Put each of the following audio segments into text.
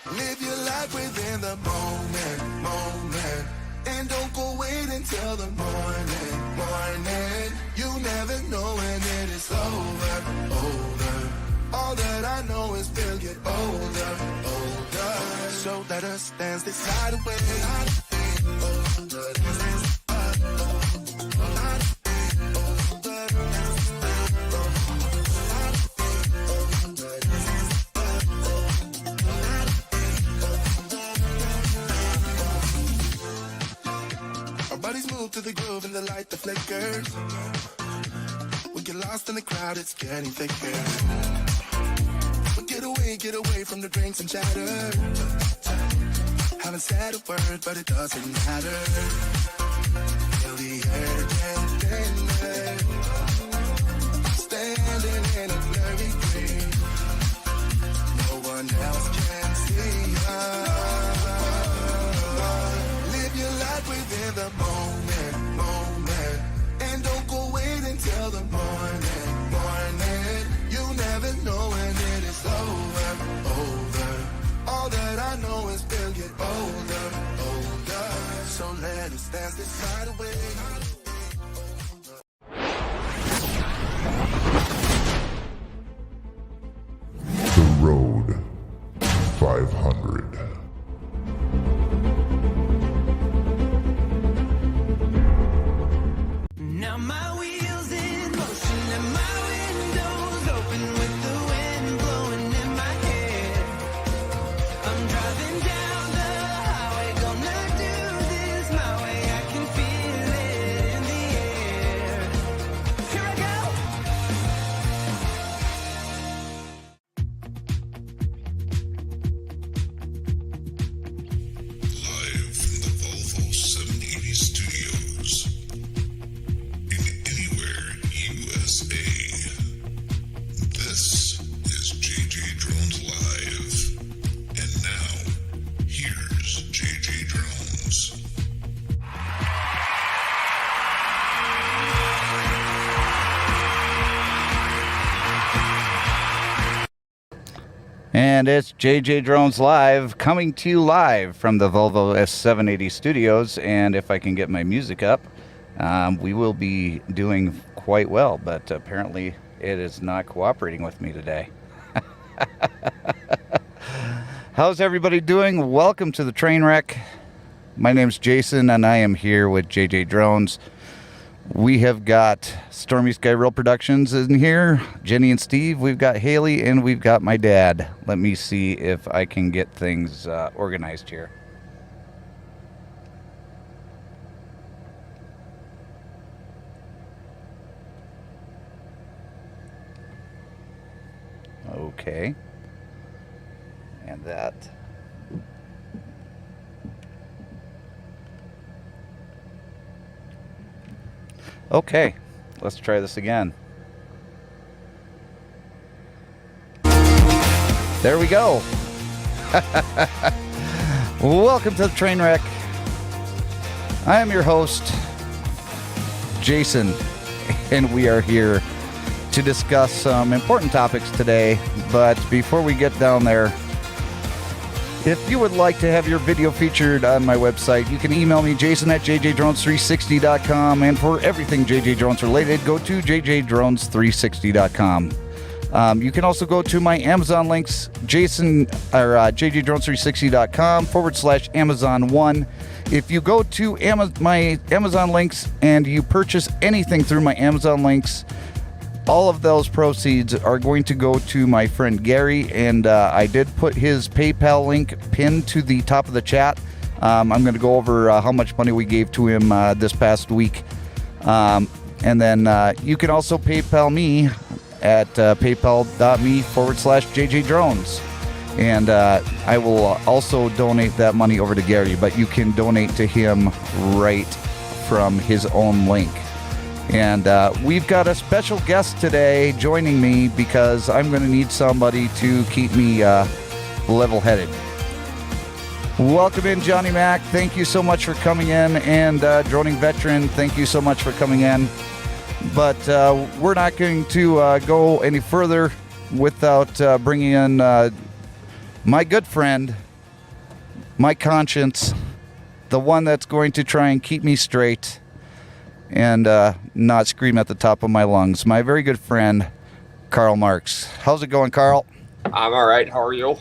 Live your life within the moment, and don't go wait until the morning. You never know when it is over. All that I know is we'll get older. So let us dance this side away. Move to the groove and the light that flickers. We get lost in the crowd, it's getting thicker. We get away from the drinks and chatter. Haven't said a word, but it doesn't matter. Feel the urgent tender. Standing in a blurry green. No one else can see us. Live your life within the moment. And don't go wait until the morning. You never know when it is over. All that I know is we'll get older. So let us dance this night away. The Rode 500. Now my wheels in motion and my windows open with the wind blowing in my hair. I'm driving down the highway, gonna do this my way. I can feel it in the air. Here I go. Live from the Volvo 780 studios. USA. This is JJDrones Live. And now, here's JJDrones. And it's JJDrones Live, coming to you live from the Volvo S780 studios. And if I can get my music up, we will be doing quite well, but apparently it is not cooperating with me today. How's everybody doing? Welcome to the train wreck. My name's Jason and I am here with JJDrones. We have got Stormy Sky Rail Productions in here, Jenny and Steve, we've got Haley, and we've got my dad. Let me see if I can get things organized here. Okay, and that. Okay, let's try this again. There we go. Welcome to the train wreck. I am your host, Jason, and we are here to discuss some important topics today. But before we get down there, if you would like to have your video featured on my website, you can email me, jason@jjdrones360.com. And for everything JJ Drones related, go to jjdrones360.com. You can also go to my Amazon links, jjdrones360.com/Amazon1. If you go to my Amazon links and you purchase anything through my Amazon links, all of those proceeds are going to go to my friend Gary, and I did put his PayPal link pinned to the top of the chat. I'm going to go over how much money we gave to him this past week. And then you can also PayPal me at paypal.me/JJDrones. And I will also donate that money over to Gary, but you can donate to him right from his own link. And we've got a special guest today joining me because I'm going to need somebody to keep me level-headed. Welcome in, Johnny Mac. Thank you so much for coming in. And Droning Veteran, thank you so much for coming in. But we're not going to go any further without bringing in my good friend, my conscience, the one that's going to try and keep me straight and not scream at the top of my lungs, my very good friend, Carl Marks. How's it going, Carl? I'm all right. How are you?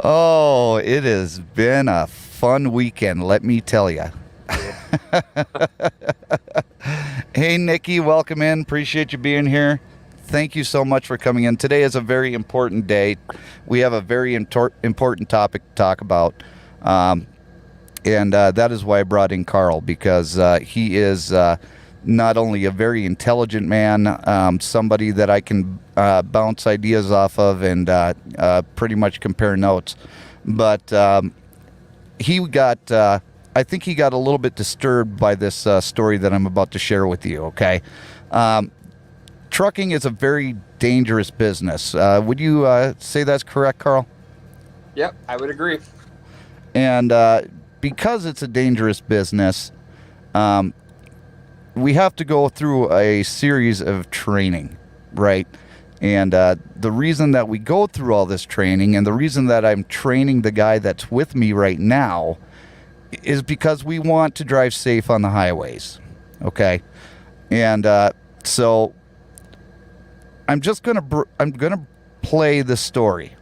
Oh, it has been a fun weekend, let me tell you. Hey, Nikki, welcome in. Appreciate you being here. Thank you so much for coming in. Today is a very important day. We have a very important topic to talk about. And that is why I brought in Carl, because he is not only a very intelligent man, somebody that I can bounce ideas off of and pretty much compare notes. But he got, I think he got a little bit disturbed by this story that I'm about to share with you, okay? Trucking is a very dangerous business. Would you say that's correct, Carl? Yep, I would agree. And because it's a dangerous business, we have to go through a series of training, right? And the reason that we go through all this training, and the reason that I'm training the guy that's with me right now, is because we want to drive safe on the highways, okay? And so I'm just gonna play the story,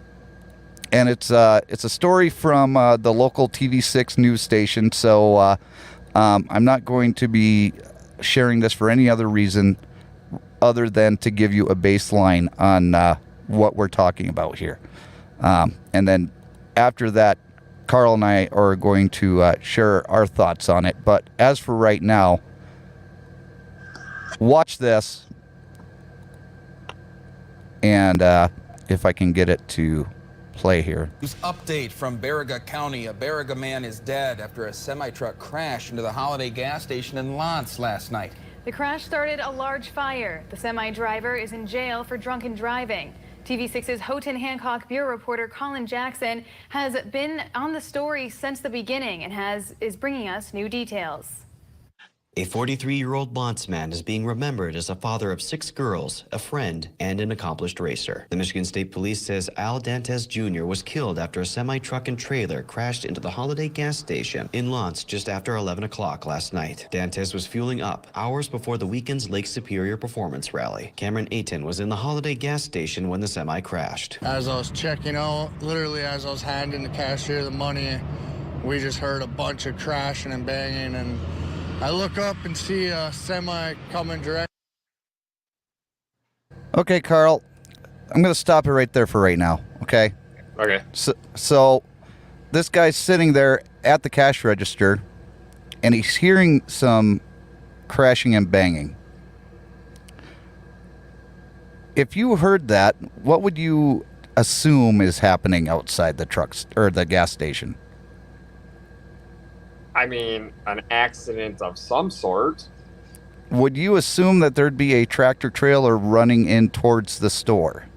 and it's a story from the local TV6 news station. So I'm not going to be sharing this for any other reason other than to give you a baseline on what we're talking about here. And then after that, Carl and I are going to share our thoughts on it. But as for right now, watch this. And if I can get it to play here. News update from Baraga County. A Baraga man is dead after a semi-truck crashed into the Holiday gas station in Lance last night. The crash started a large fire. The semi-driver is in jail for drunken driving. TV6's Houghton Hancock Bureau reporter Colin Jackson has been on the story since the beginning and is bringing us new details. A 43-year-old Lance man is being remembered as a father of 6 girls, a friend, and an accomplished racer. The Michigan State Police says Al Dantes Jr. was killed after a semi-truck and trailer crashed into the Holiday gas station in Lance just after 11 o'clock last night. Dantes was fueling up hours before the weekend's Lake Superior Performance Rally. Cameron Ayton was in the Holiday gas station when the semi crashed. As I was checking out, literally as I was handing the cashier the money, we just heard a bunch of crashing and banging, and I look up and see a semi coming direct. Okay, Carl, I'm going to stop it right there for right now, okay? Okay. So this guy's sitting there at the cash register, and he's hearing some crashing and banging. If you heard that, what would you assume is happening outside the trucks or the gas station? I mean, an accident of some sort. Would you assume that there'd be a tractor trailer running in towards the store?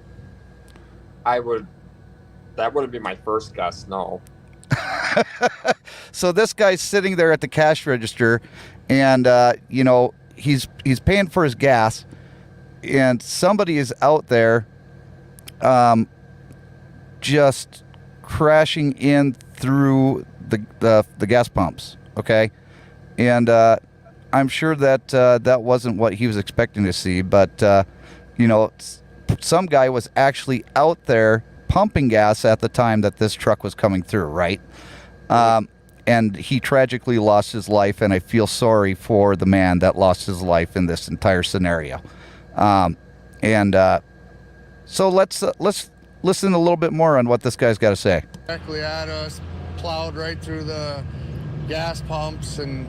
That would be my first guess, no. So this guy's sitting there at the cash register, and he's paying for his gas, and somebody is out there just crashing in through the gas pumps, okay? And I'm sure that that wasn't what he was expecting to see, but some guy was actually out there pumping gas at the time that this truck was coming through, right? And he tragically lost his life, and I feel sorry for the man that lost his life in this entire scenario. So let's listen a little bit more on what this guy's got to say. Directly at us, plowed right through the gas pumps and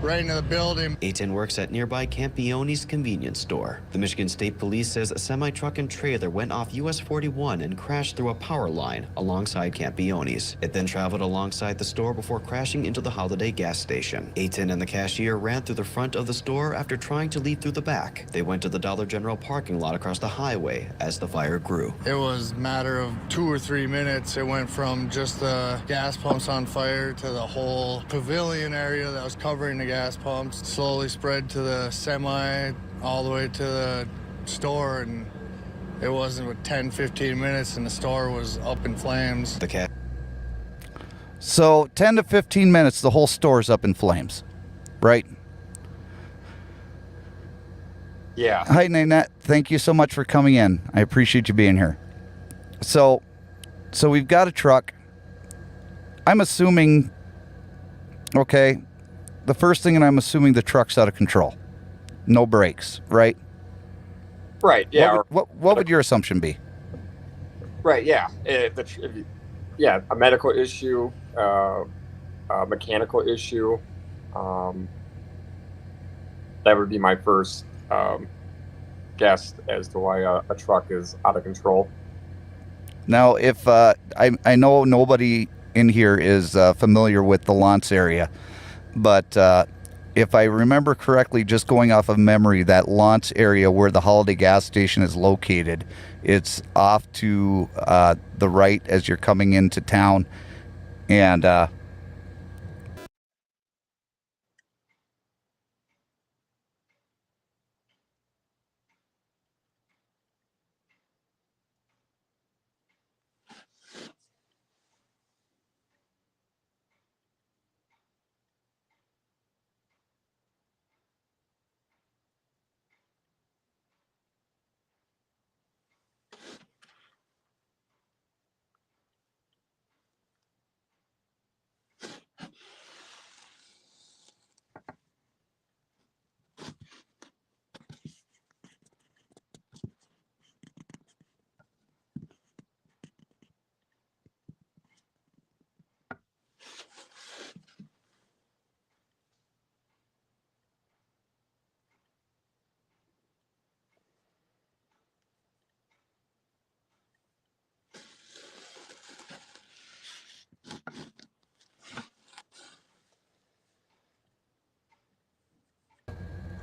right into the building. Ayton works at nearby Campione's convenience store. The Michigan State Police says a semi-truck and trailer went off US 41 and crashed through a power line alongside Campione's. It then traveled alongside the store before crashing into the Holiday gas station. Ayton and the cashier ran through the front of the store after trying to leave through the back. They went to the Dollar General parking lot across the highway as the fire grew. It was a matter of 2 or 3 minutes. It went from just the gas pumps on fire to the whole pavilion area that was covering the gas pumps, slowly spread to the semi, all the way to the store, and it wasn't with 10, 15 minutes and the store was up in flames. The cat. So 10 to 15 minutes, the whole store's up in flames, right? Yeah. Hi, Nanette. Thank you so much for coming in. I appreciate you being here. So we've got a truck. I'm assuming, okay, the first thing, and I'm assuming the truck's out of control. No brakes, right? Right. Yeah. What would your assumption be? Right. Yeah. Yeah. A medical issue, a mechanical issue. That would be my first guess as to why a truck is out of control. Now, if I know nobody in here is familiar with the Lance area, but if I remember correctly, just going off of memory, that Lance area where the Holiday gas station is located, it's off to the right as you're coming into town. And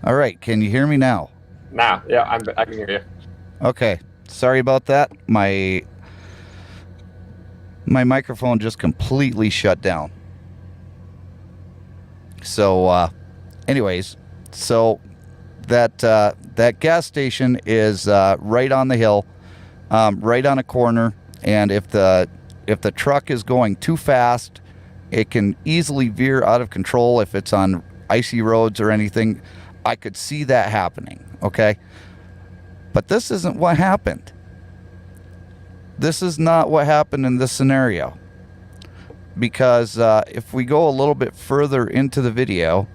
all right, can you hear me now? Nah. Yeah. I can hear you. Okay, sorry about that. My microphone just completely shut down. So, anyways, so that gas station is right on the hill, right on a corner, and if the truck is going too fast, it can easily veer out of control if it's on icy roads or anything. I could see that happening, okay? But this isn't what happened. This is not what happened in this scenario. Because if we go a little bit further into the video,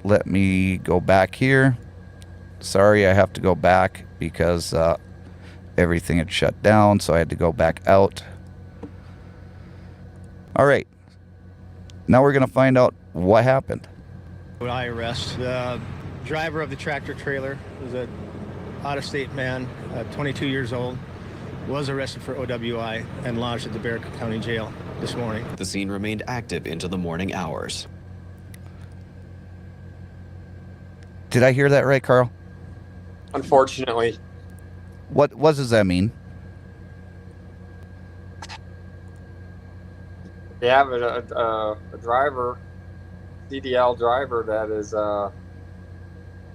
let me go back here. Sorry, I have to go back because everything had shut down, so I had to go back out. All right. Now we're going to find out what happened. I arrest the driver of the tractor trailer, was an out-of-state man, 22 years old, was arrested for OWI and lodged at the Bexar County Jail this morning. The scene remained active into the morning hours. Did I hear that right, Carl? Unfortunately. What does that mean? They have a driver, CDL driver, that is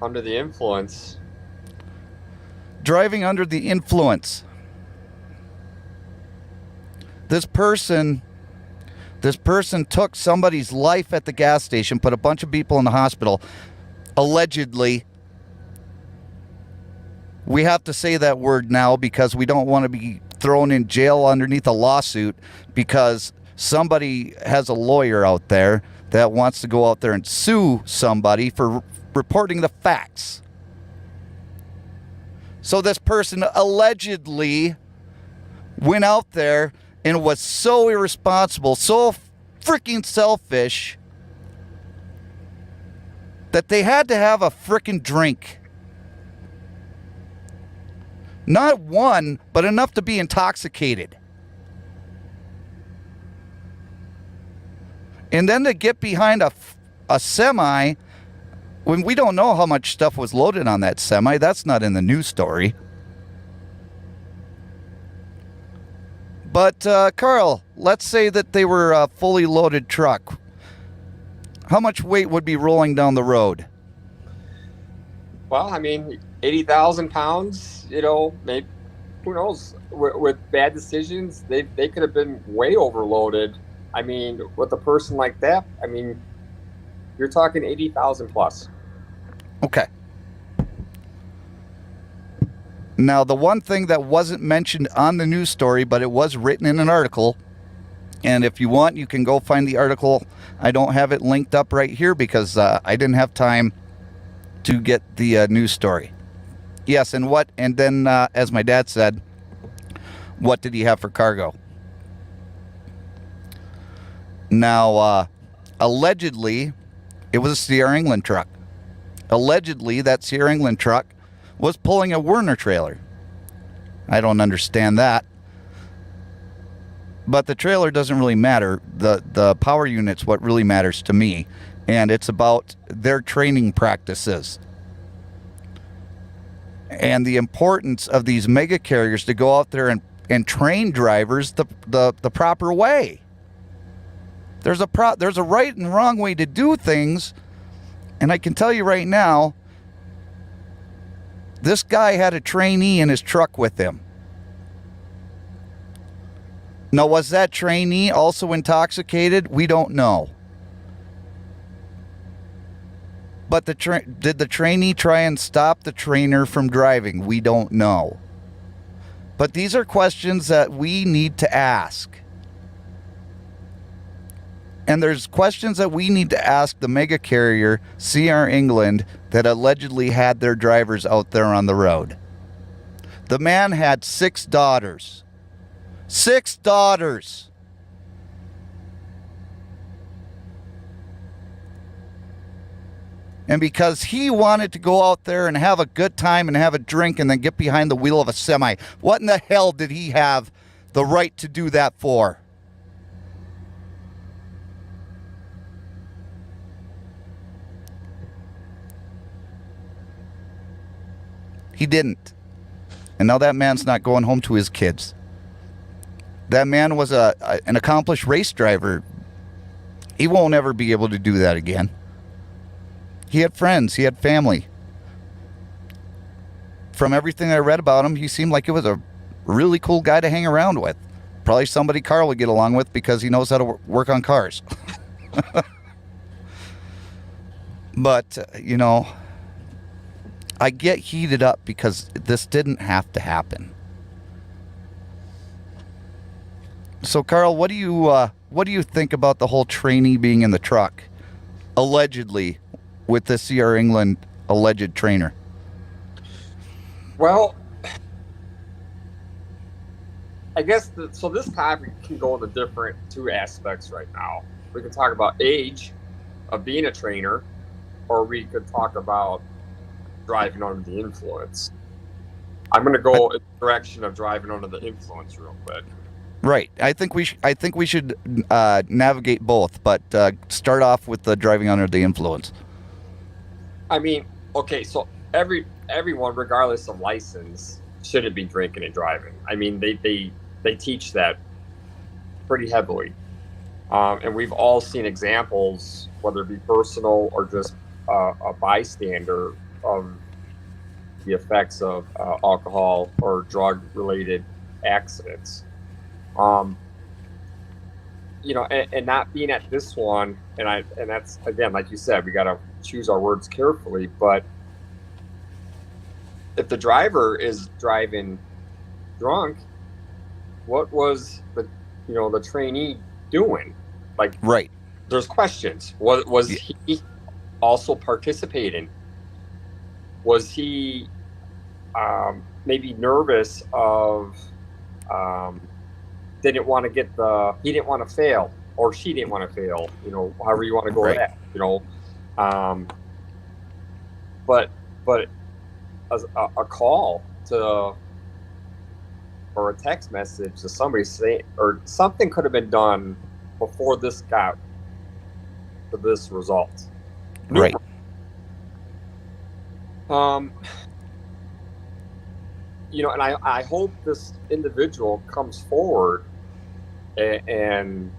under the influence. Driving under the influence. This person took somebody's life at the gas station, put a bunch of people in the hospital, allegedly. We have to say that word now because we don't want to be thrown in jail underneath a lawsuit because somebody has a lawyer out there that wants to go out there and sue somebody for reporting the facts. So this person allegedly went out there and was so irresponsible, so freaking selfish, that they had to have a freaking drink. Not one, but enough to be intoxicated. And then to get behind a semi, when we don't know how much stuff was loaded on that semi, that's not in the news story. But, Carl, let's say that they were a fully loaded truck. How much weight would be rolling down the road? Well, I mean, 80,000 pounds, you know, maybe, who knows? With bad decisions, they could have been way overloaded. I mean, with a person like that, I mean, you're talking 80,000 plus. Okay. Now, the one thing that wasn't mentioned on the news story, but it was written in an article, and if you want, you can go find the article. I don't have it linked up right here because I didn't have time to get the news story. Yes, and then, as my dad said, what did he have for cargo? Now, allegedly, it was a Sierra England truck. Allegedly, that Sierra England truck was pulling a Werner trailer. I don't understand that. But the trailer doesn't really matter. The power unit's what really matters to me. And it's about their training practices. And the importance of these mega carriers to go out there and train drivers the proper way. There's a right and wrong way to do things. And I can tell you right now, this guy had a trainee in his truck with him. Now, was that trainee also intoxicated? We don't know. But did the trainee try and stop the trainer from driving? We don't know. But these are questions that we need to ask. And there's questions that we need to ask the mega carrier, Sierra England, that allegedly had their drivers out there on the road. The man had 6 daughters. 6 daughters. And because he wanted to go out there and have a good time and have a drink and then get behind the wheel of a semi, what in the hell did he have the right to do that for? He didn't. And now that man's not going home to his kids. That man was an accomplished race driver. He won't ever be able to do that again. He had friends. He had family. From everything I read about him, he seemed like he was a really cool guy to hang around with. Probably somebody Carl would get along with because he knows how to work on cars. But, you know, I get heated up because this didn't have to happen. So, Carl, what do you think about the whole trainee being in the truck, allegedly, with the Sierra England alleged trainer? Well, I guess so. This topic can go into different 2 aspects right now. We can talk about age of being a trainer, or we could talk about driving under the influence. I'm going to go in the direction of driving under the influence real quick. Right. I think we should navigate both, but start off with the driving under the influence. I mean, okay, so everyone, regardless of license, shouldn't be drinking and driving. I mean, they teach that pretty heavily, and we've all seen examples, whether it be personal or just a bystander, of the effects of alcohol or drug-related accidents. You know, and not being at this one, and that's, again, like you said, we got to choose our words carefully. But if the driver is driving drunk, what was the trainee doing? Like, right? There's questions. Was he also participating? Was he maybe nervous of? He didn't want to fail, or she didn't want to fail, you know, however you want to go with that, you know. But as a call to, or a text message to somebody saying, or something could have been done before this got to this result. Right. You know, and I hope this individual comes forward and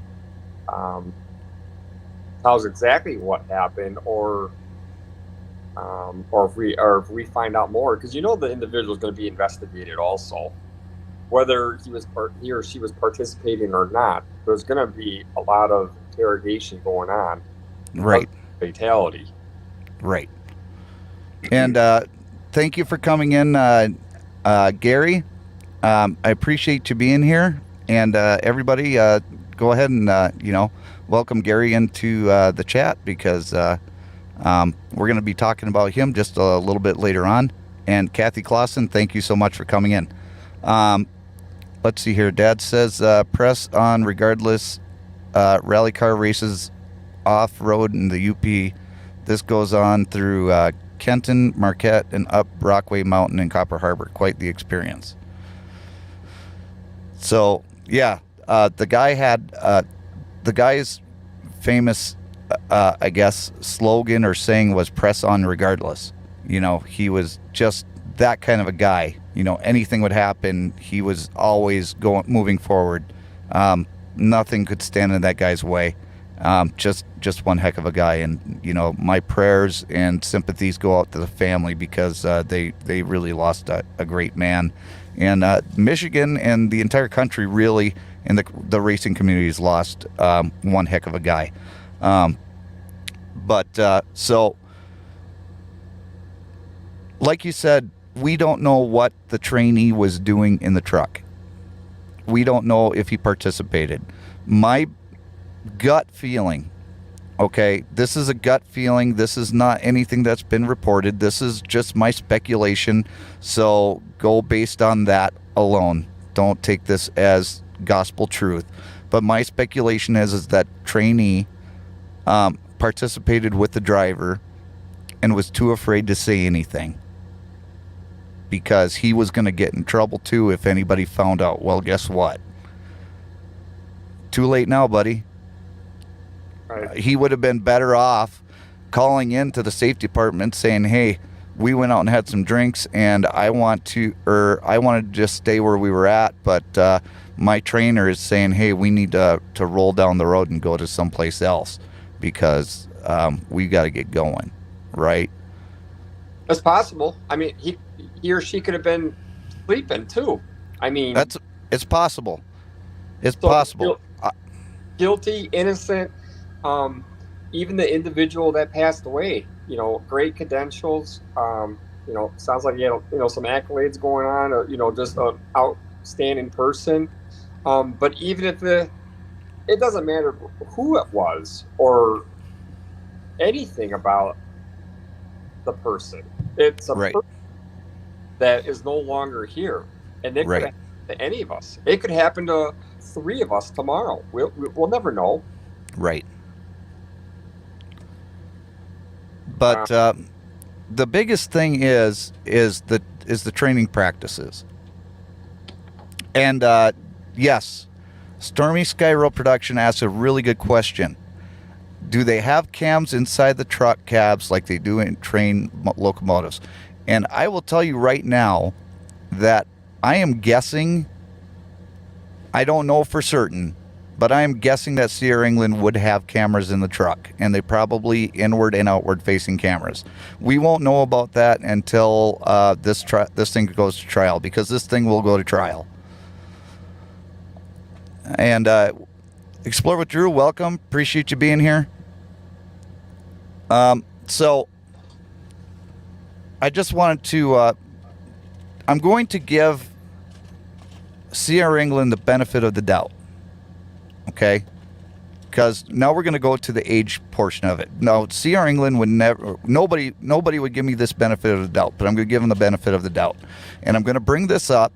tells exactly what happened, or if we find out more, because you know the individual is going to be investigated also, whether he or she was participating or not. There's going to be a lot of interrogation going on. Right. Fatality. Right. And thank you for coming in, Gary. I appreciate you being here. And everybody, go ahead and welcome Gary into the chat, because we're going to be talking about him just a little bit later on. And Kathy Clausen, thank you so much for coming in. Let's see here. Dad says press on regardless. Rally car races off-road in the UP. This goes on through Kenton, Marquette, and up Rockaway Mountain in Copper Harbor. Quite the experience. So, yeah, the guy had the guy's famous, I guess, slogan or saying was "press on regardless." You know, he was just that kind of a guy. You know, anything would happen, he was always moving forward. Nothing could stand in that guy's way. Just one heck of a guy. And, you know, my prayers and sympathies go out to the family, because they really lost a great man. And Michigan and the entire country really, and the racing community has lost one heck of a guy. So, like you said, we don't know what the trainee was doing in the truck. We don't know if he participated. My gut feeling, okay, this is a gut feeling. This is not anything that's been reported. This is just my speculation. So go based on that alone. Don't take this as gospel truth. But my speculation is that trainee participated with the driver and was too afraid to say anything, because he was going to get in trouble too if anybody found out. Well, guess what? Too late now, buddy. Right. He would have been better off calling into the safety department saying, "Hey, we went out and had some drinks, and I wanted to just stay where we were at, but my trainer is saying, hey, we need to roll down the road and go to someplace else, because we got to get going," right? That's possible. I mean, he or she could have been sleeping too. I mean, it's possible. It's possible. Guilty, innocent. Even the individual that passed away, you know, great credentials. You know, sounds like he had, you know, some accolades going on, or, you know, just an outstanding person. But even if it doesn't matter who it was or anything about the person. It's a person that is no longer here, and it could happen to any of us. It could happen to 3 of us tomorrow. We'll never know. Right. But the biggest thing is the training practices. And yes, Stormy Sky Road Production asked a really good question. Do they have cams inside the truck cabs like they do in train locomotives? And I will tell you right now that I am guessing, I don't know for certain, but I am guessing that Sierra England would have cameras in the truck, and they probably inward and outward facing cameras. We won't know about that until this thing goes to trial, because this thing will go to trial. And Explore with Drew, welcome. Appreciate you being here. So I just wanted to, I'm going to give Sierra England the benefit of the doubt. Okay? Because now we're going to go to the age portion of it. Now, Sierra England would never, nobody would give me this benefit of the doubt, but I'm going to give them the benefit of the doubt. And I'm going to bring this up.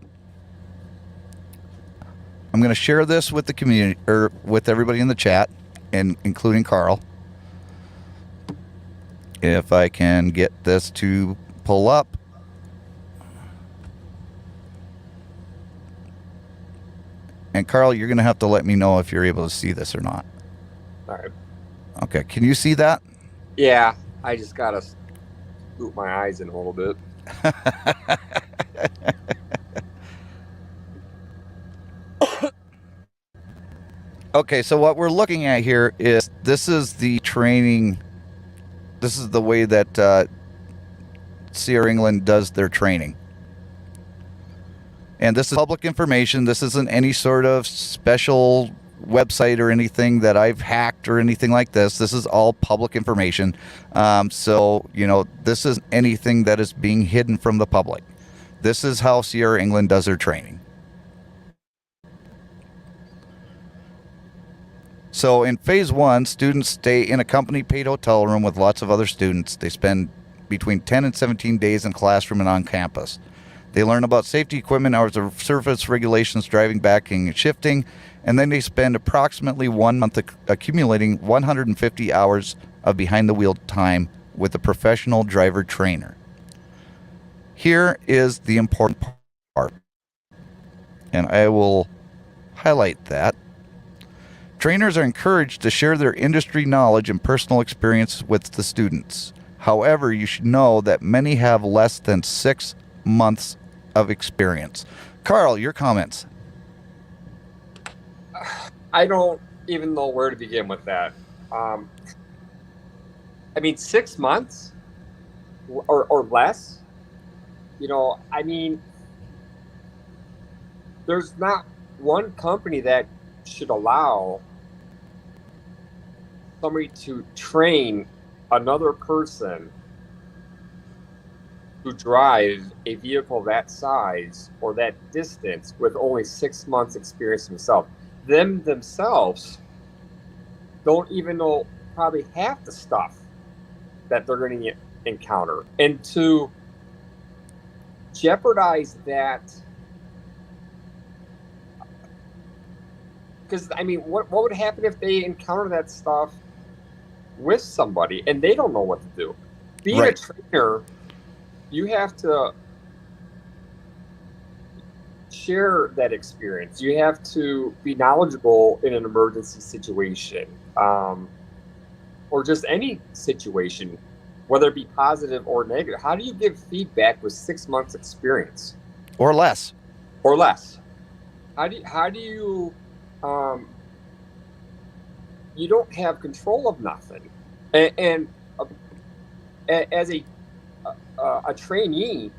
I'm going to share this with the community, or with everybody in the chat, and including Carl. If I can get this to pull up. And Carl, you're going to have to let me know if you're able to see this or not. All right. Okay, can you see that? Yeah, I just got to scoop my eyes in a little bit. Okay, so what we're looking at here is this is the training. This is the way that Sierra England does their training. And this is public information. This isn't any sort of special website or anything that I've hacked or anything like this. This is all public information. So, you know, this isn't anything that is being hidden from the public. This is how Sierra England does their training. So in phase 1, students stay in a company-paid hotel room with lots of other students. They spend between 10 and 17 days in classroom and on campus. They learn about safety equipment, hours of service, regulations, driving, backing, and shifting, and then they spend approximately 1 month accumulating 150 hours of behind-the-wheel time with a professional driver trainer. Here is the important part, and I will highlight that. Trainers are encouraged to share their industry knowledge and personal experience with the students. However, you should know that many have less than 6 months of experience. Carl, your comments. I don't even know where to begin with that. I mean, 6 months or less, you know, I mean, there's not one company that should allow somebody to train another person to drive a vehicle that size or that distance with only 6 months experience themselves. Themselves don't even know probably half the stuff that they're going to encounter. And to jeopardize that, because I mean, what would happen if they encounter that stuff with somebody and they don't know what to do? Being a trainer, you have to share that experience. You have to be knowledgeable in an emergency situation, or just any situation, whether it be positive or negative. How do you give feedback with 6 months experience? Or less. Or less. How do you you don't have control of nothing. And as a trainee,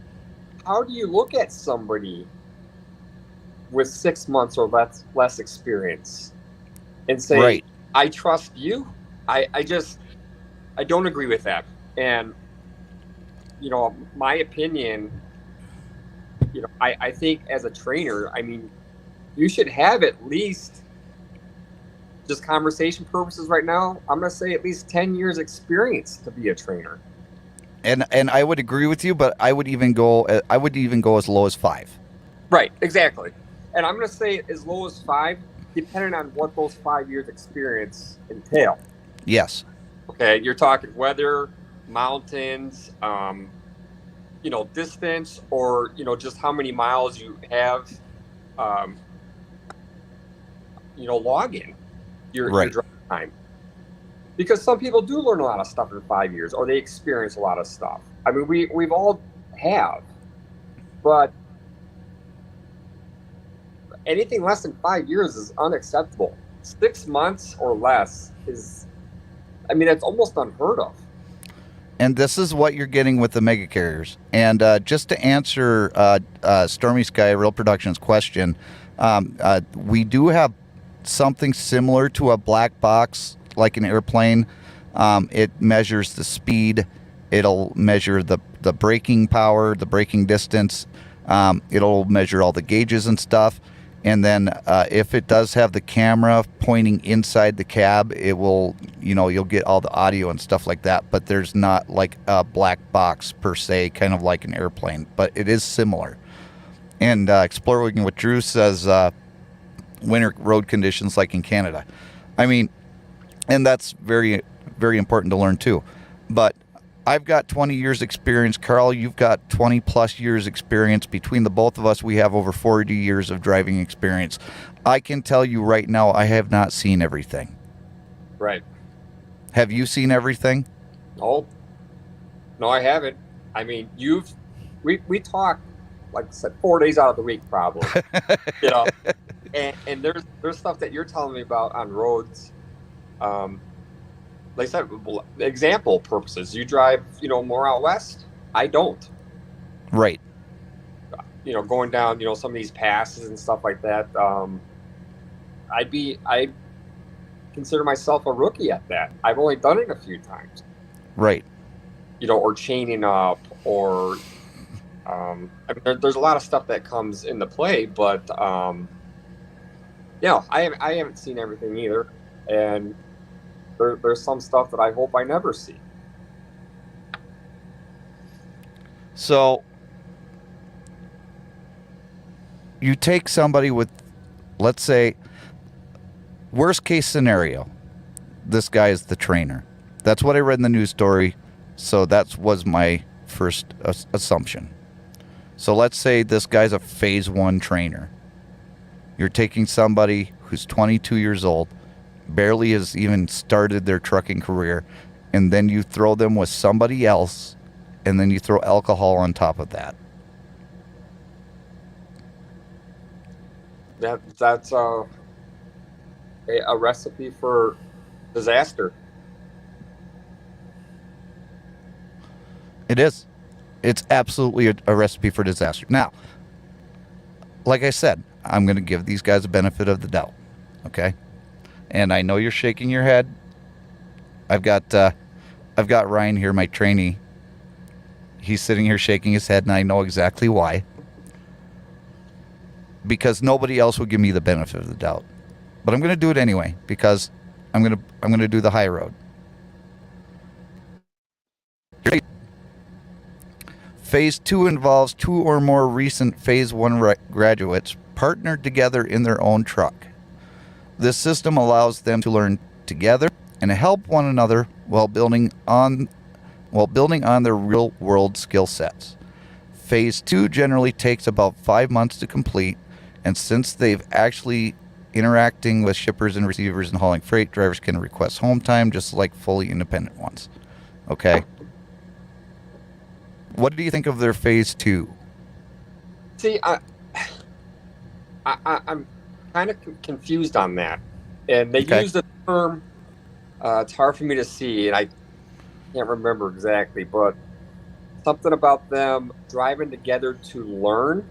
how do you look at somebody with 6 months or less experience and say, I trust you? I don't agree with that. And, you know, my opinion, you know, I think as a trainer, I mean, you should have at least, just conversation purposes right now, I'm going to say at least 10 years experience to be a trainer. And I would agree with you, but I would even go as low as 5. Right, exactly. And I'm going to say as low as 5, depending on what those 5 years experience entail. Yes. Okay, you're talking weather, mountains, you know, distance, or, you know, just how many miles you have, you know, login your drive time. Because some people do learn a lot of stuff in 5 years, or they experience a lot of stuff. I mean, we've all have, but anything less than 5 years is unacceptable. 6 months or less is, I mean, that's almost unheard of. And this is what you're getting with the mega carriers. And just to answer Stormy Sky Real Productions question, we do have something similar to a black box, like an airplane. It measures the speed. It'll measure the braking power, the braking distance. It'll measure all the gauges and stuff. And then if it does have the camera pointing inside the cab, it will, you know, you'll get all the audio and stuff like that. But there's not like a black box per se, kind of like an airplane, but it is similar. And Exploring with Drew says winter road conditions like in Canada. I mean, and that's very, very important to learn too. But I've got 20 years experience. Carl, you've got 20 plus years experience. Between the both of us, we have over 40 years of driving experience. I can tell you right now, I have not seen everything. Right. Have you seen everything? No, I haven't. I mean, we talk, like I said, 4 days out of the week, probably. You know, and there's stuff that you're telling me about on roads like I said, example purposes, you drive, more out west. I don't. Right. Going down, some of these passes and stuff like that. I consider myself a rookie at that. I've only done it a few times. Right. Or chaining up, or there's a lot of stuff that comes into play, but I haven't seen everything either, and there's some stuff that I hope I never see. So you take somebody with, let's say, worst case scenario, this guy is the trainer. That's what I read in the news story, so that was my first assumption. So let's say this guy's a phase 1 trainer. You're taking somebody who's 22 years old, barely has even started their trucking career, and then you throw them with somebody else, and then you throw alcohol on top of that. That's a recipe for disaster. It is. It's absolutely a recipe for disaster. Now, like I said, I'm going to give these guys a benefit of the doubt. Okay? And I know you're shaking your head. I've got Ryan here, my trainee. He's sitting here shaking his head, and I know exactly why. Because nobody else would give me the benefit of the doubt. But I'm going to do it anyway, because I'm going to do the high road. Phase 2 involves 2 or more recent Phase 1 graduates partnered together in their own truck. This system allows them to learn together and help one another while building on their real-world skill sets. Phase 2 generally takes about 5 months to complete, and since they've actually interacting with shippers and receivers and hauling freight, drivers can request home time just like fully independent ones. Okay? What do you think of their Phase 2? See, I'm kind of confused on that. And they use the term, it's hard for me to see, and I can't remember exactly, but something about them driving together to learn.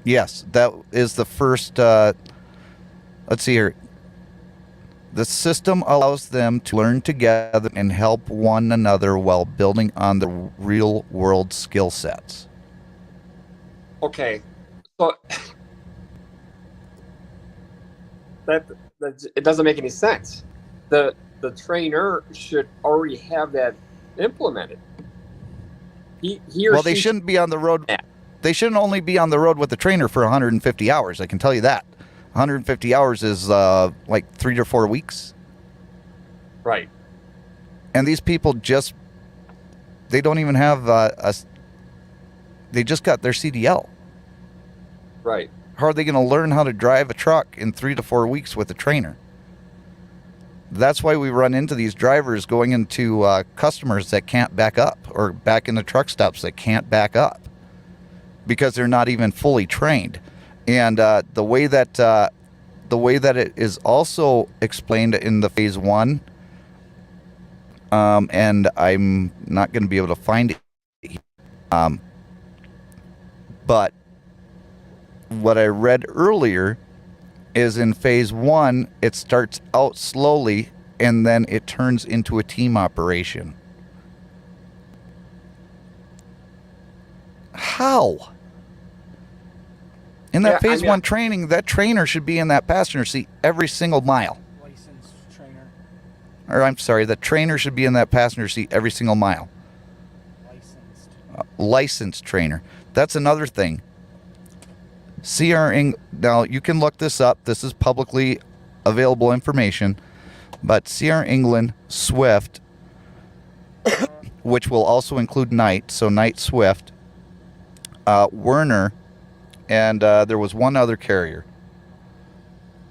Yes, that is the first, let's see here. The system allows them to learn together and help one another while building on the real-world skill sets. Okay, so that it doesn't make any sense. The trainer should already have that implemented. He or Well, they she shouldn't be on the road. They shouldn't only be on the road with the trainer for 150 hours. I can tell you that. 150 hours is like 3 to 4 weeks. Right. And these people they don't even have they just got their CDL. Right. How are they going to learn how to drive a truck in 3 to 4 weeks with a trainer? That's why we run into these drivers going into customers that can't back up, or back into truck stops that can't back up, because they're not even fully trained. And the way that it is also explained in the Phase 1, and I'm not going to be able to find it, but what I read earlier is in Phase 1, it starts out slowly and then it turns into a team operation. How? In that Phase 1 training, that trainer should be in that passenger seat every single mile. Licensed trainer. Or I'm sorry, the trainer should be in that passenger seat every single mile. Licensed trainer. That's another thing. Now, you can look this up. This is publicly available information. But CR England, Swift, which will also include Knight, so Knight Swift, Werner, and there was one other carrier.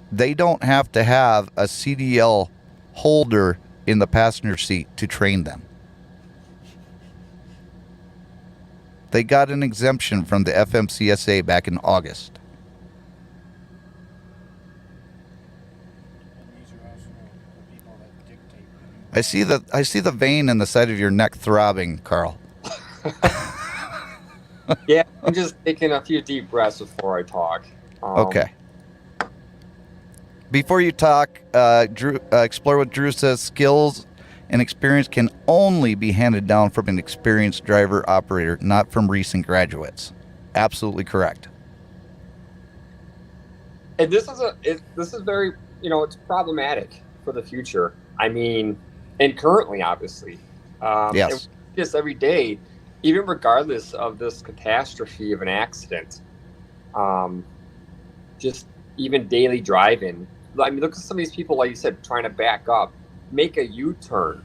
They don't have to have a CDL holder in the passenger seat to train them. They got an exemption from the FMCSA back in August. And these are also the people that dictate I see the vein in the side of your neck throbbing, Carl. Yeah, I'm just taking a few deep breaths before I talk. Okay. Before you talk, Drew, explore what Drew says. Skills and experience can only be handed down from an experienced driver operator, not from recent graduates. Absolutely correct. And this is very, it's problematic for the future. I mean, and currently, obviously. Yes. Just every day, even regardless of this catastrophe of an accident, just even daily driving. I mean, look at some of these people, like you said, trying to back up, make a U-turn,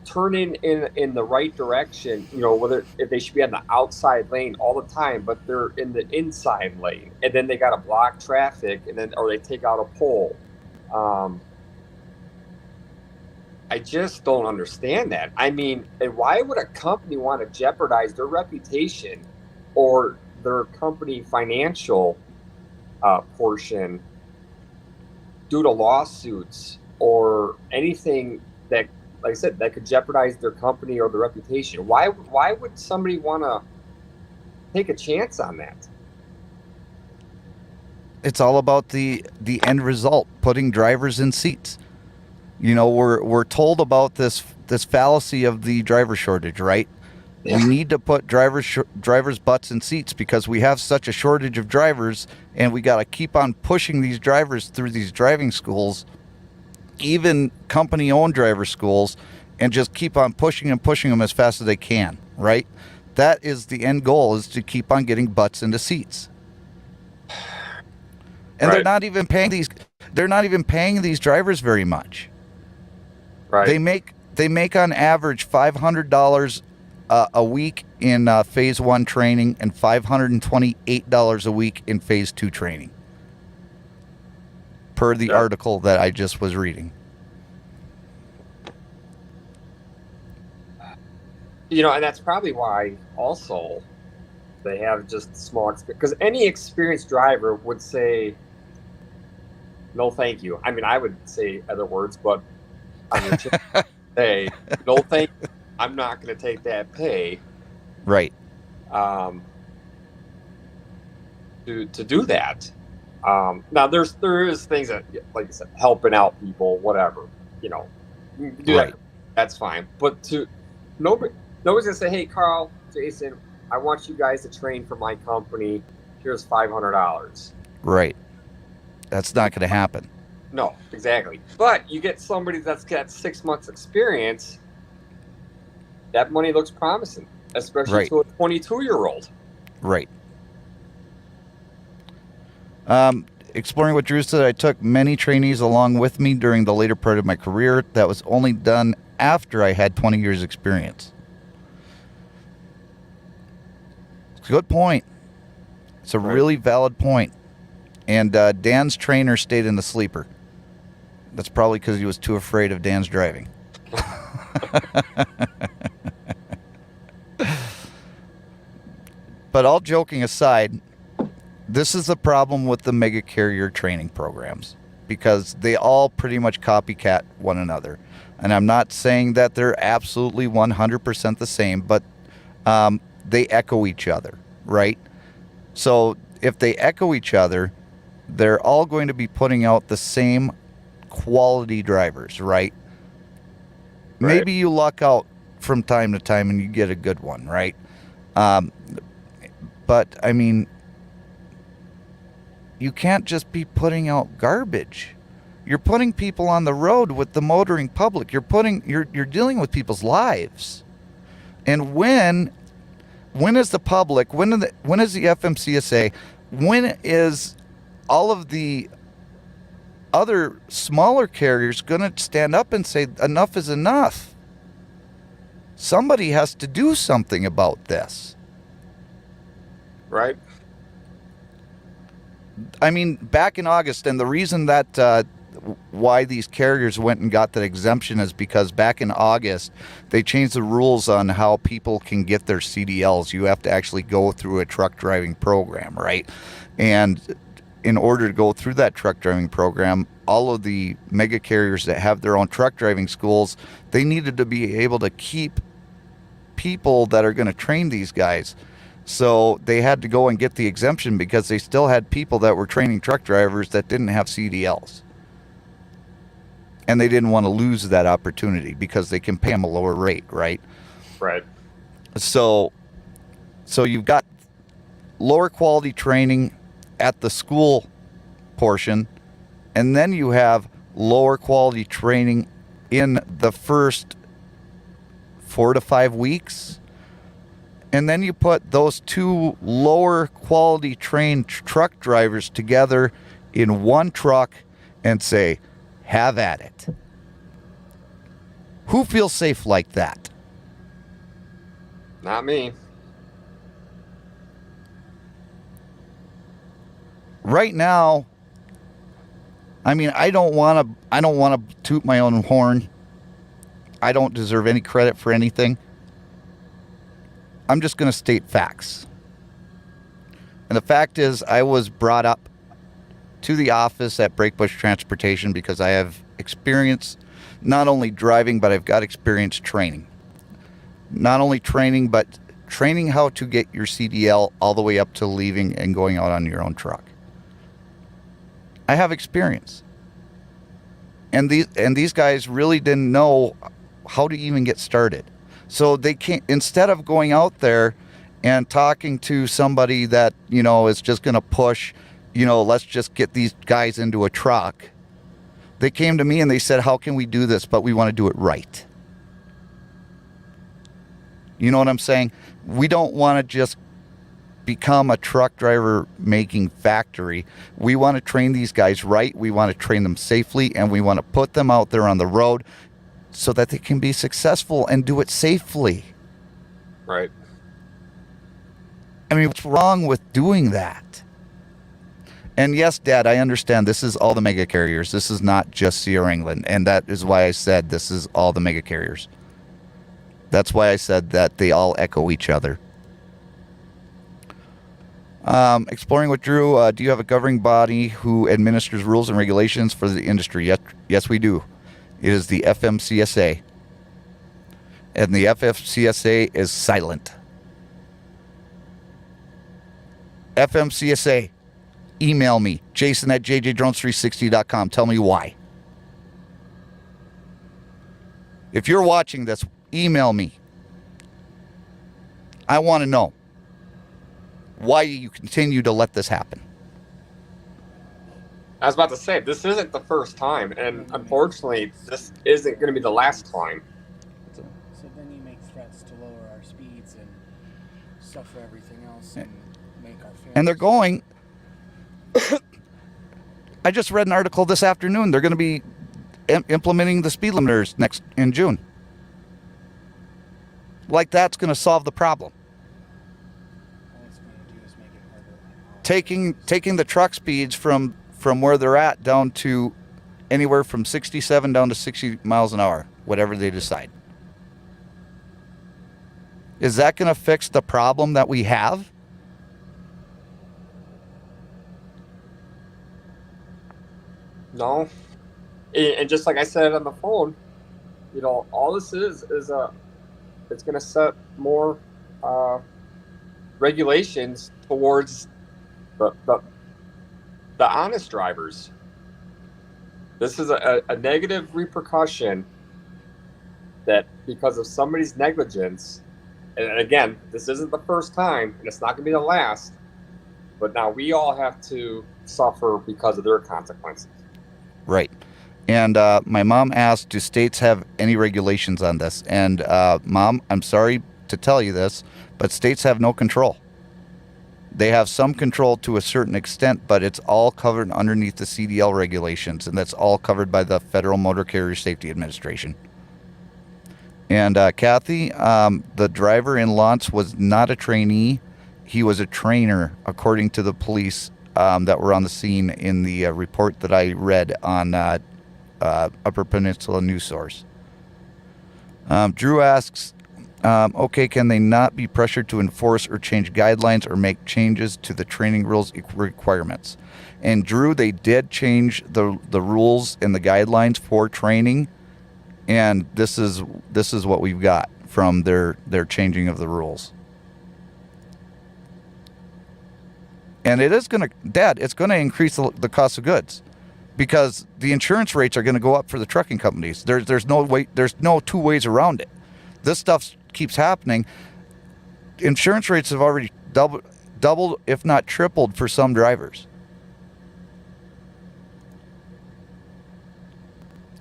turn in the right direction, whether if they should be on the outside lane all the time, but they're in the inside lane, and then they got to block traffic, or they take out a pole. I just don't understand that. I mean, and why would a company want to jeopardize their reputation or their company financial portion due to lawsuits or anything that, like I said, that could jeopardize their company or their reputation? Why would somebody want to take a chance on that? It's all about the end result, putting drivers in seats. We're told about this fallacy of the driver shortage, right? Yeah. We need to put drivers' butts in seats because we have such a shortage of drivers, and we got to keep on pushing these drivers through these driving schools, even company-owned driver schools, and just keep on pushing them as fast as they can, right? That is the end goal, is to keep on getting butts into seats. And right. They're not even paying these drivers very much. Right. They make on average $500 a week in phase 1 training and $528 a week in phase 2 training, per the article that I just was reading. And that's probably why also they have just small experience, because any experienced driver would say, no, thank you. I mean, I would say other words, but I mean, just say, no, thank you. I'm not going to take that pay. Right. To do that. Now there is things that, like I said, helping out people, whatever, do right. That. That's fine. But nobody's going to say, hey, Carl, Jason, I want you guys to train for my company. Here's $500. Right. That's not going to happen. No, exactly. But you get somebody that's got 6 months experience, that money looks promising, especially right. To a 22-year-old. Right. Exploring what Drew said, I took many trainees along with me during the later part of my career. That was only done after I had 20 years experience. Good point. It's a really valid point. And Dan's trainer stayed in the sleeper. That's probably because he was too afraid of Dan's driving. But all joking aside, this is the problem with the mega carrier training programs, because they all pretty much copycat one another. And I'm not saying that they're absolutely 100% the same, but they echo each other, right? So if they echo each other, they're all going to be putting out the same quality drivers, right? Maybe you luck out from time to time and you get a good one, right? But, I mean, you can't just be putting out garbage. You're putting people on the road with the motoring public. You're dealing with people's lives. And when is the public, when is the FMCSA, when is all of the other smaller carriers going to stand up and say enough is enough? Somebody has to do something about this. Right. I mean, back in August, and the reason that why these carriers went and got that exemption is because back in August, they changed the rules on how people can get their CDLs. You have to actually go through a truck driving program, right? And in order to go through that truck driving program, all of the mega carriers that have their own truck driving schools, they needed to be able to keep people that are going to train these guys. So they had to go and get the exemption because they still had people that were training truck drivers that didn't have CDLs. And they didn't want to lose that opportunity because they can pay them a lower rate, right? Right. So you've got lower quality training at the school portion, and then you have lower quality training in the first 4 to 5 weeks. And then you put those two lower quality trained truck drivers together in one truck and say, have at it. Who feels safe like that? Not me. Right now, I mean, I don't want to toot my own horn. I don't deserve any credit for anything. I'm just going to state facts. And the fact is, I was brought up to the office at Breakbush Transportation because I have experience not only driving, but I've got experience training. Not only training, but training how to get your CDL all the way up to leaving and going out on your own truck. I have experience. And these guys really didn't know how to even get started. So they can't, instead of going out there and talking to somebody that, you know, is just going to push, you know, let's just get these guys into a truck. They came to me and they said, how can we do this? But we want to do it right. You know what I'm saying? We don't want to just become a truck driver making factory. We want to train these guys right. We want to train them safely, and we want to put them out there on the road so that they can be successful and do it safely. Right. I mean, what's wrong with doing that? And yes, Dad, I understand this is all the mega carriers. This is not just Sierra England. And that is why I said this is all the mega carriers. That's why I said that they all echo each other. Exploring with Drew, do you have a governing body who administers rules and regulations for the industry? Yes, we do. It is the FMCSA. And the FMCSA is silent. FMCSA, email me, Jason at JJDrones360.com. Tell me why. If you're watching this, email me. I want to know why you continue to let this happen. I was about to say, this isn't the first time, and unfortunately, this isn't going to be the last time. So then you make threats to lower our speeds and suffer everything else and make our families... And they're going... I just read an article this afternoon. They're going to be implementing the speed limiters in June. Like that's going to solve the problem. Taking the truck speeds from where they're at down to anywhere from 67 down to 60 miles an hour, whatever they decide. Is that going to fix the problem that we have? No. And just like I said on the phone, you know, all this is it's going to set more regulations towards the honest drivers. This is a negative repercussion that because of somebody's negligence, and again, this isn't the first time, and it's not going to be the last, but now we all have to suffer because of their consequences. Right. And my mom asked, do states have any regulations on this? And Mom, I'm sorry to tell you this, but states have no control. They have some control to a certain extent, but it's all covered underneath the CDL regulations, and that's all covered by the Federal Motor Carrier Safety Administration. And Kathy, the driver in Lance was not a trainee. He was a trainer, according to the police that were on the scene in the report that I read on Upper Peninsula News Source. Drew asks, Okay, can they not be pressured to enforce or change guidelines or make changes to the training rules requirements? And Drew, they did change the rules and the guidelines for training, and this is what we've got from their changing of the rules. And it is going to, Dad, it's going to increase the cost of goods because the insurance rates are going to go up for the trucking companies. There's no two ways around it. This stuff keeps happening. Insurance rates have already doubled, if not tripled, for some drivers.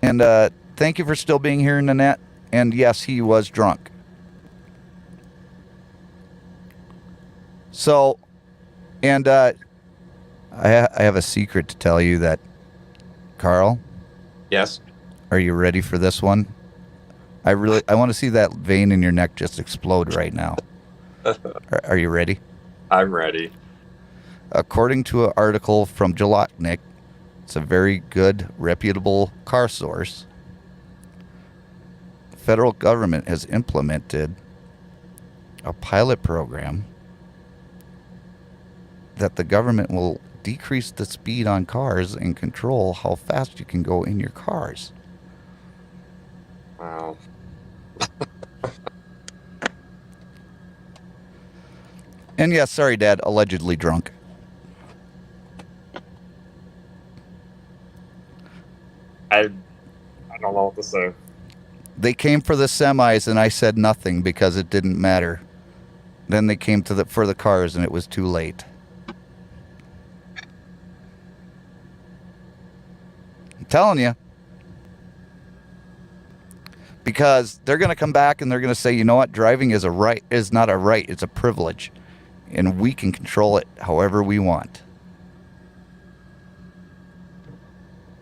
And thank you for still being here, Nanette. And yes, he was drunk. So, and I have a secret to tell you that, Carl. Yes. Are you ready for this one? I want to see that vein in your neck just explode right now. Are you ready? I'm ready. According to an article from Jalotnik, it's a very good, reputable car source. The federal government has implemented a pilot program that the government will decrease the speed on cars and control how fast you can go in your cars. Wow. And yes, sorry, Dad, allegedly drunk. I don't know what to say. They came for the semis and I said nothing because it didn't matter. Then they came for the cars and it was too late. I'm telling you. Because they're going to come back and they're going to say, you know what, driving is not a right, it's a privilege. And we can control it however we want.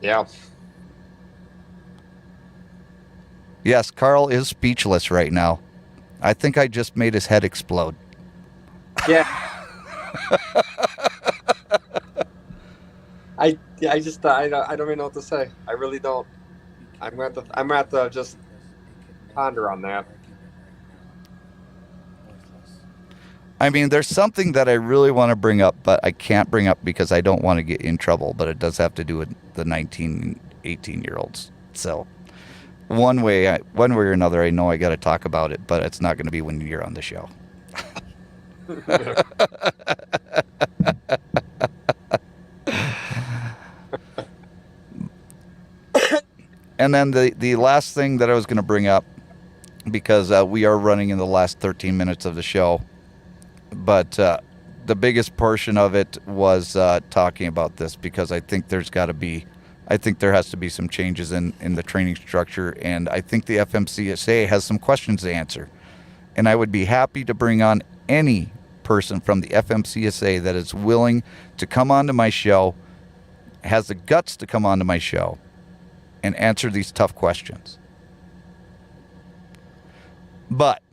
Yeah. Yes, Carl is speechless right now. I think I just made his head explode. Yeah. I don't even know what to say. I really don't. I'm gonna have to just ponder on that. I mean, there's something that I really want to bring up, but I can't bring up because I don't want to get in trouble, but it does have to do with the 19, 18-year-olds. So one way or another, I know I got to talk about it, but it's not going to be when you're on the show. And then the last thing that I was going to bring up, because we are running in the last 13 minutes of the show, but the biggest portion of it was talking about this, because I think there has to be some changes in the training structure, and I think the FMCSA has some questions to answer. And I would be happy to bring on any person from the FMCSA that is willing to come onto my show, has the guts to come onto my show, and answer these tough questions. But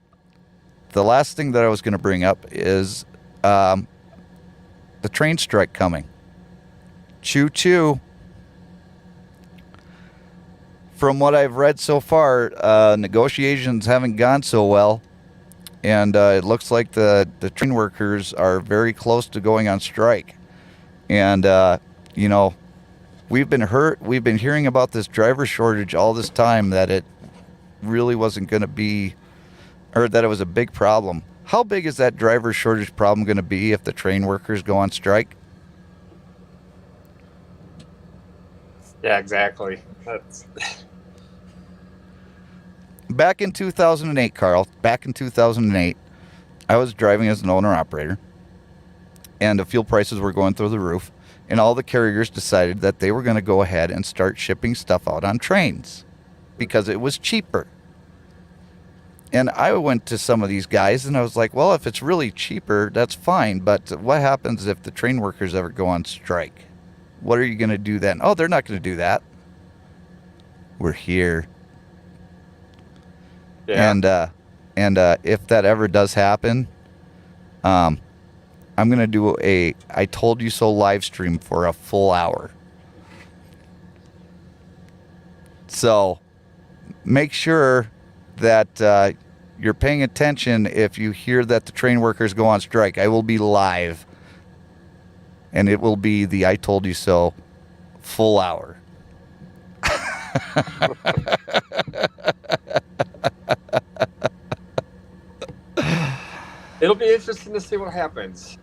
the last thing that I was going to bring up is the train strike coming. Choo-choo. From what I've read so far, negotiations haven't gone so well. And it looks like the train workers are very close to going on strike. And, we've been hearing about this driver shortage all this time, that it really wasn't going to be, or that it was a big problem. How big is that driver shortage problem going to be if the train workers go on strike? Yeah, exactly. That's... Back in 2008, Carl, I was driving as an owner-operator, and the fuel prices were going through the roof, and all the carriers decided that they were going to go ahead and start shipping stuff out on trains because it was cheaper. And I went to some of these guys and I was like, well, if it's really cheaper, that's fine. But what happens if the train workers ever go on strike? What are you going to do then? Oh, they're not going to do that. We're here. Yeah. And if that ever does happen, I'm going to do a I Told You So live stream for a full hour. So make sure that you're paying attention if you hear that the train workers go on strike. I will be live, and it will be the I told you so full hour. It'll be interesting to see what happens.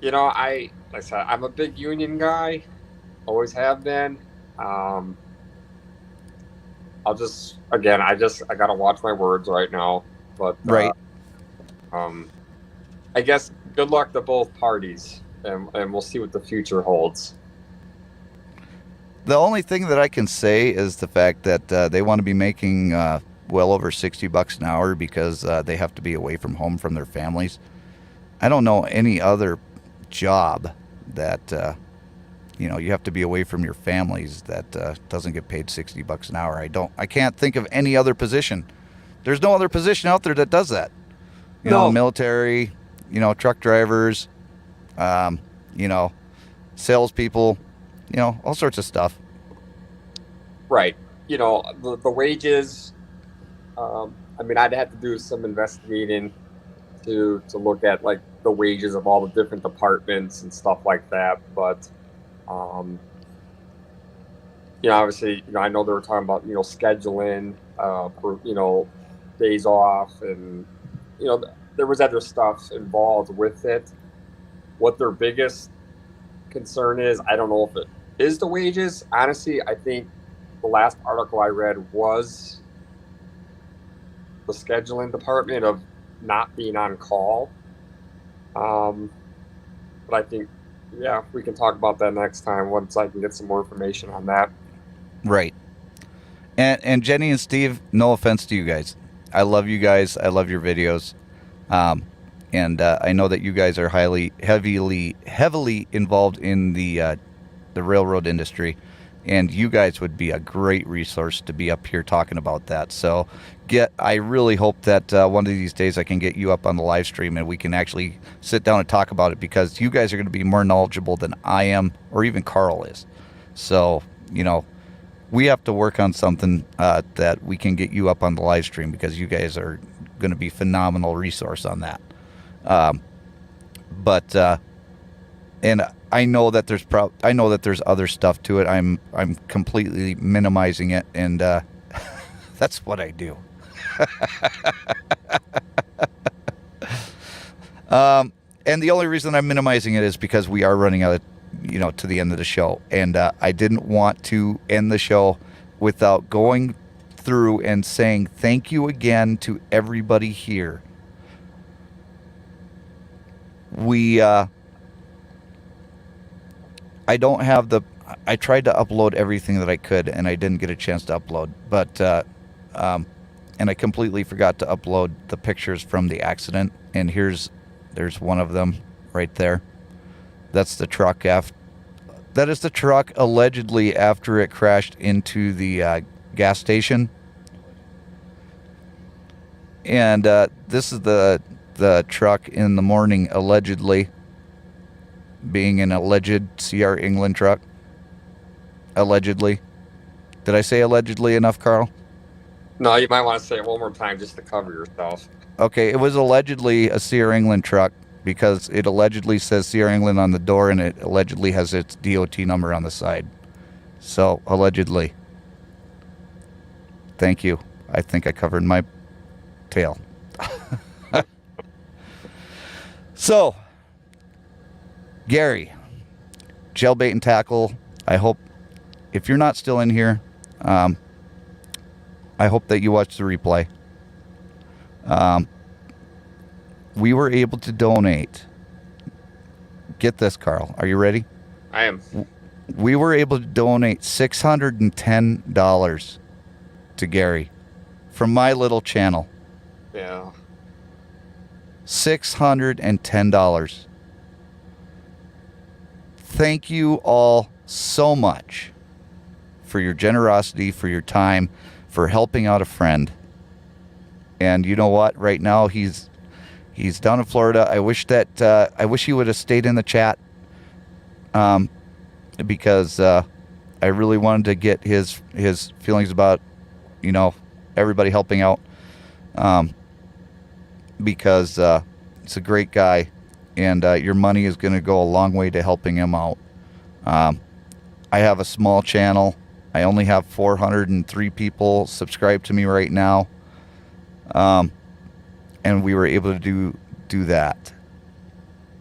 You know, like I said, I'm a big union guy, always have been. I gotta watch my words right now. But Right. I guess good luck to both parties, and we'll see what the future holds. The only thing that I can say is the fact that they want to be making well over $60 an hour because they have to be away from home from their families. I don't know any other job that you have to be away from your families that doesn't get paid $60 an hour. I can't think of any other position. There's no other position out there that does that. You know, military, truck drivers, salespeople, all sorts of stuff. Right. The wages. I'd have to do some investigating to look at like the wages of all the different departments and stuff like that. But, obviously, I know they were talking about, scheduling, for, days off, and, there was other stuff involved with it. What their biggest concern is, I don't know if it is the wages. Honestly, I think the last article I read was the scheduling department of not being on call. But I think, we can talk about that next time once I can get some more information on that. Right. And Jenny and Steve, no offense to you guys. I love you guys. I love your videos. And I know that you guys are heavily involved in the railroad industry, and you guys would be a great resource to be up here talking about that. So I really hope that one of these days I can get you up on the live stream and we can actually sit down and talk about it, because you guys are going to be more knowledgeable than I am, or even Carl is. So, we have to work on something that we can get you up on the live stream, because you guys are going to be phenomenal resource on that. And I know that there's other stuff to it. I'm completely minimizing it, and that's what I do. And the only reason I'm minimizing it is because we are running out of, to the end of the show, and I didn't want to end the show without going through and saying thank you again to everybody here. I don't have I tried to upload everything that I could, and I didn't get a chance to upload, but and I completely forgot to upload the pictures from the accident, and there's one of them right there. That's the truck that is the truck allegedly after it crashed into the gas station. And this is the truck in the morning, allegedly being an alleged CR England truck. Allegedly. Did I say allegedly enough, Carl? No, you might want to say it one more time just to cover yourself. Okay, it was allegedly a CR England truck, because it allegedly says CR England on the door, and it allegedly has its DOT number on the side. So, allegedly. Thank you. I think I covered my tail. So, Gary, Jailbait and Tackle, I hope, if you're not still in here, I hope that you watch the replay. We were able to donate. Get this, Carl. Are you ready? I am. We were able to donate $610 to Gary from my little channel. Yeah. $610. Thank you all so much for your generosity, for your time, for helping out a friend. And you know what? Right now he's down in Florida. I wish he would have stayed in the chat, because I really wanted to get his feelings about, everybody helping out. because it's a great guy, and your money is going to go a long way to helping him out. I have a small channel. I only have 403 people subscribed to me right now, and we were able to do that.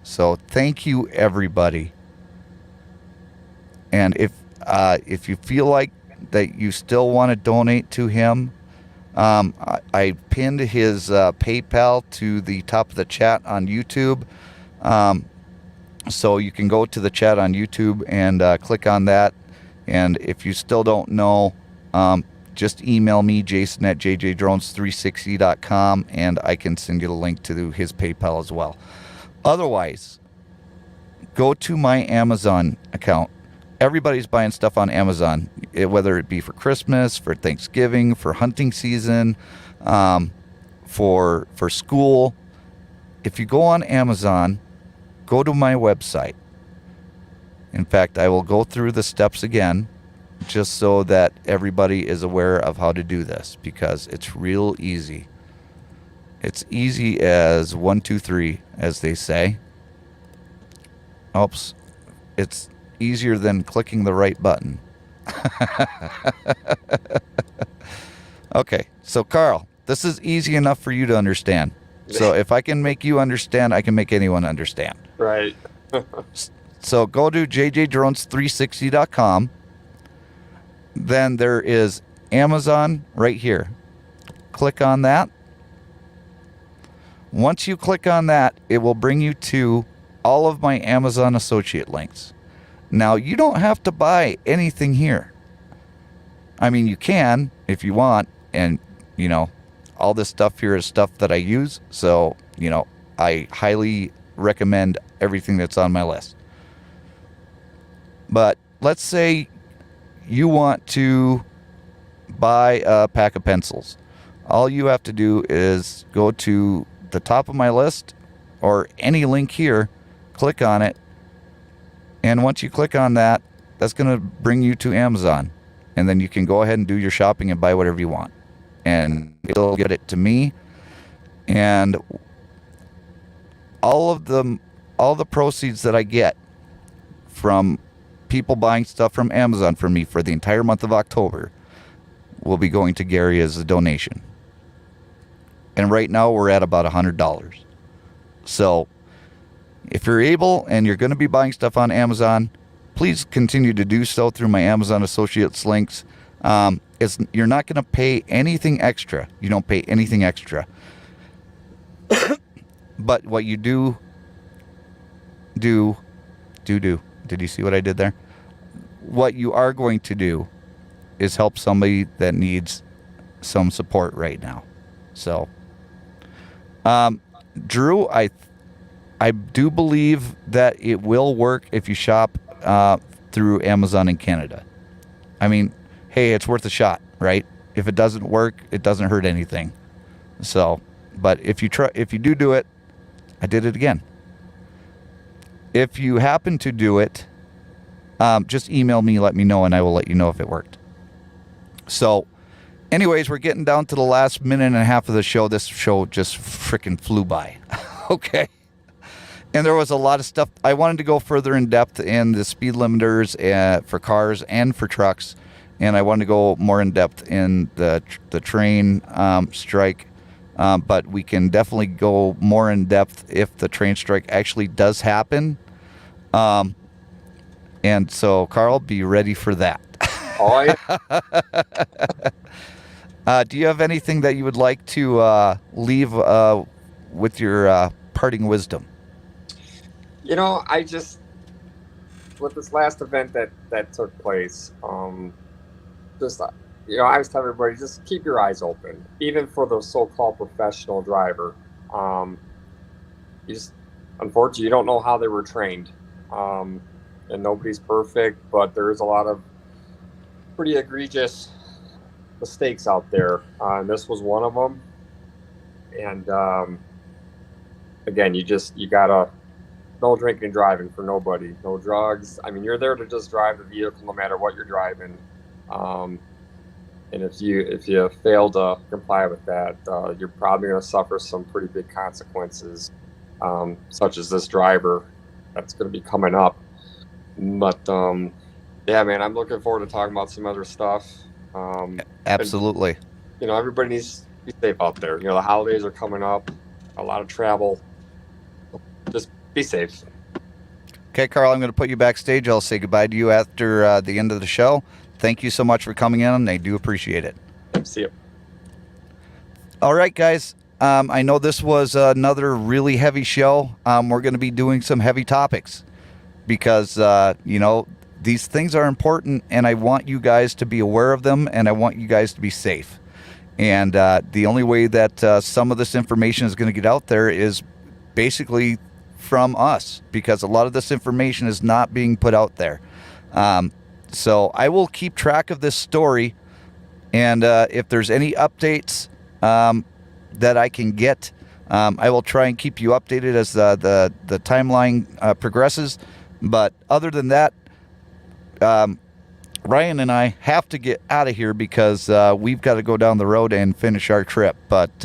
So thank you, everybody. And if you feel like that you still want to donate to him, I pinned his PayPal to the top of the chat on YouTube. So you can go to the chat on YouTube and click on that. And if you still don't know, just email me, Jason at JJDrones360.com, and I can send you the link to his PayPal as well. Otherwise, go to my Amazon account. Everybody's buying stuff on Amazon, whether it be for Christmas, for Thanksgiving, for hunting season, for school. If you go on Amazon, go to my website. In fact, I will go through the steps again, just so that everybody is aware of how to do this, because it's real easy. It's easy as 1, 2, 3, as they say. Oops. It's easier than clicking the right button. Okay, so Carl, this is easy enough for you to understand. So if I can make you understand, I can make anyone understand. Right. So go to JJDrones360.com. Then there is Amazon right here. Click on that. Once you click on that, it will bring you to all of my Amazon associate links. Now, you don't have to buy anything here. I mean, you can if you want, and, you know, all this stuff here is stuff that I use, so, you know, I highly recommend everything that's on my list. But let's say you want to buy a pack of pencils. All you have to do is go to the top of my list or any link here, click on it, and once you click on that, that's going to bring you to Amazon. And then you can go ahead and do your shopping and buy whatever you want. And it'll get it to me. And all the proceeds that I get from people buying stuff from Amazon for me for the entire month of October will be going to Gary as a donation. And right now we're at about $100. So if you're able and you're going to be buying stuff on Amazon, please continue to do so through my Amazon Associates links. You're not going to pay anything extra. You don't pay anything extra. But what you do. Did you see what I did there? What you are going to do is help somebody that needs some support right now. So, Drew, I do believe that it will work if you shop through Amazon in Canada. I mean, hey, it's worth a shot, right? If it doesn't work, it doesn't hurt anything. So, but if you do it, I did it again. If you happen to do it, just email me, let me know, and I will let you know if it worked. So, anyways, we're getting down to the last minute and a half of the show. This show just freaking flew by. Okay. And there was a lot of stuff. I wanted to go further in depth in the speed limiters for cars and for trucks. And I wanted to go more in depth in the train strike. But we can definitely go more in depth if the train strike actually does happen. And so, Carl, be ready for that. Oh, yeah. Do you have anything that you would like to leave with your parting wisdom? You know, with this last event that took place, I always tell everybody, just keep your eyes open, even for the so-called professional driver. Unfortunately, you don't know how they were trained, and nobody's perfect, but there's a lot of pretty egregious mistakes out there, and this was one of them. And again, you gotta. No drinking and driving for nobody. No drugs. I mean, you're there to just drive the vehicle no matter what you're driving. And if you fail to comply with that, you're probably going to suffer some pretty big consequences, such as this driver that's going to be coming up. But yeah, man, I'm looking forward to talking about some other stuff. Absolutely. And, you know, everybody needs to be safe out there. You know, the holidays are coming up, a lot of travel. Just be safe. Okay, Carl, I'm going to put you backstage. I'll say goodbye to you after the end of the show. Thank you so much for coming in, and I do appreciate it. See you. All right, guys. I know this was another really heavy show. We're going to be doing some heavy topics because, you know, these things are important, and I want you guys to be aware of them, and I want you guys to be safe. And the only way that some of this information is going to get out there is basically from us, because a lot of this information is not being put out there. So I will keep track of this story, and if there's any updates that I can get, I will try and keep you updated as the timeline progresses. But other than that, Ryan and I have to get out of here because we've got to go down the road and finish our trip. But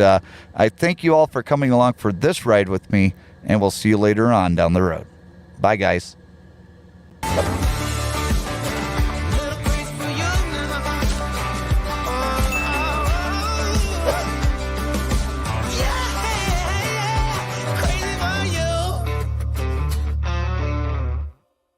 I thank you all for coming along for this ride with me, and we'll see you later on down the road. Bye, guys.